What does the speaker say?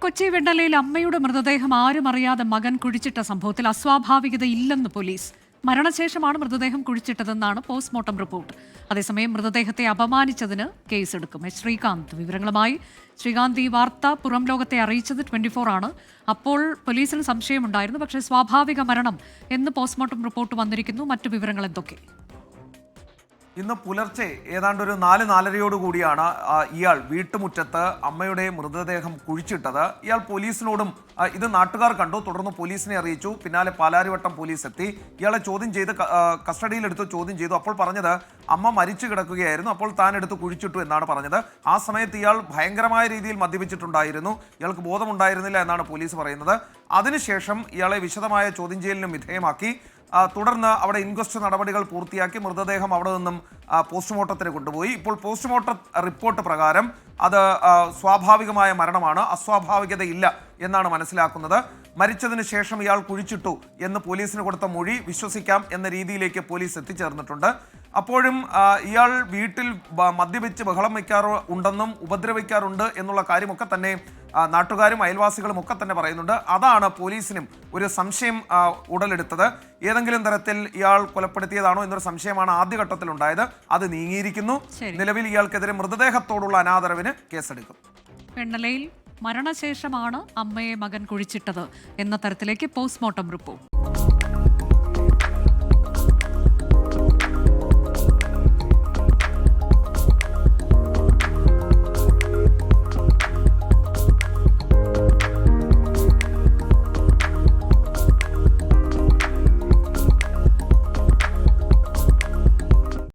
കൊച്ചി വെണ്ണലയിൽ അമ്മയുടെ മൃതദേഹം ആരും അറിയാതെ മകൻ കുഴിച്ചിട്ട സംഭവത്തിൽ അസ്വാഭാവികതയില്ലെന്ന് പോലീസ്. മരണശേഷമാണ് മൃതദേഹം കുഴിച്ചിട്ടതെന്നാണ് പോസ്റ്റ്മോർട്ടം റിപ്പോർട്ട്. അതേസമയം മൃതദേഹത്തെ അപമാനിച്ചതിന് കേസെടുക്കും. ശ്രീകാന്ത് വിവരങ്ങളുമായി. ശ്രീകാന്ത്, ഈ വാർത്ത പുറം ലോകത്തെ അറിയിച്ചത് 24 ആണ്. അപ്പോൾ പോലീസിന് സംശയമുണ്ടായിരുന്നു, പക്ഷേ സ്വാഭാവിക മരണം എന്ന് പോസ്റ്റ്മോർട്ടം റിപ്പോർട്ട് വന്നിരിക്കുന്നു. മറ്റു വിവരങ്ങൾ എന്തൊക്കെ? ഇന്ന് പുലർച്ചെ ഏതാണ്ട് ഒരു 4-4:30 കൂടിയാണ് ഇയാൾ വീട്ടുമുറ്റത്ത് അമ്മയുടെ മൃതദേഹം കുഴിച്ചിട്ടത്. ഇയാൾ പോലീസിനോടും ഇത് നാട്ടുകാർ കണ്ടു, തുടർന്ന് പോലീസിനെ അറിയിച്ചു. പിന്നാലെ പാലാരിവട്ടം പോലീസ് എത്തി. ഇയാളെ ചോദ്യം ചെയ്ത് കസ്റ്റഡിയിലെടുത്ത് ചോദ്യം ചെയ്തു. അപ്പോൾ പറഞ്ഞത് അമ്മ മരിച്ചു കിടക്കുകയായിരുന്നു, അപ്പോൾ താൻ എടുത്ത് കുഴിച്ചിട്ടു എന്നാണ് പറഞ്ഞത്. ആ സമയത്ത് ഇയാൾ ഭയങ്കരമായ രീതിയിൽ മദ്യപിച്ചിട്ടുണ്ടായിരുന്നു, ഇയാൾക്ക് ബോധമുണ്ടായിരുന്നില്ല എന്നാണ് പോലീസ് പറയുന്നത്. അതിനുശേഷം ഇയാളെ വിശദമായ ചോദ്യം ചെയ്യലിനും വിധേയമാക്കി. തുടർന്ന് അവിടെ ഇൻക്വസ്റ്റ് നടപടികൾ പൂർത്തിയാക്കി മൃതദേഹം അവിടെ നിന്നും പോസ്റ്റ്മോർട്ടത്തിന് കൊണ്ടുപോയി. ഇപ്പോൾ പോസ്റ്റ്മോർട്ടം റിപ്പോർട്ട് പ്രകാരം അത് സ്വാഭാവികമായ മരണമാണ്, അസ്വാഭാവികതയില്ല എന്നാണ് മനസ്സിലാക്കുന്നത്. മരിച്ചതിന് ശേഷം ഇയാൾ കുഴിച്ചിട്ടു എന്ന് പോലീസിന് കൊടുത്ത മൊഴി വിശ്വസിക്കാം എന്ന രീതിയിലേക്ക് പോലീസ് എത്തിച്ചേർന്നിട്ടുണ്ട്. അപ്പോഴും ഇയാൾ വീട്ടിൽ മദ്യപിച്ച് ബഹളം വയ്ക്കാറുണ്ടെന്നും ഉപദ്രവിക്കാറുണ്ട് എന്നുള്ള കാര്യമൊക്കെ തന്നെ നാട്ടുകാരും അയൽവാസികളും ഒക്കെ തന്നെ പറയുന്നുണ്ട്. അതാണ് പോലീസിനും ഒരു സംശയം ഉടലെടുത്തത്. ഏതെങ്കിലും തരത്തിൽ ഇയാൾ കൊലപ്പെടുത്തിയതാണോ എന്നൊരു സംശയമാണ് ആദ്യഘട്ടത്തിൽ ഉണ്ടായത്. അത് നീങ്ങിയിരിക്കുന്നു. നിലവിൽ ഇയാൾക്കെതിരെ മൃതദേഹത്തോടുള്ള അനാദരവിന് കേസെടുക്കും. വെണ്ണലയിൽ മരണശേഷമാണ് അമ്മയെ മകൻ കുഴിച്ചിട്ടത് എന്ന തരത്തിലേക്ക് പോസ്റ്റ്മോർട്ടം റിപ്പോർട്ട്.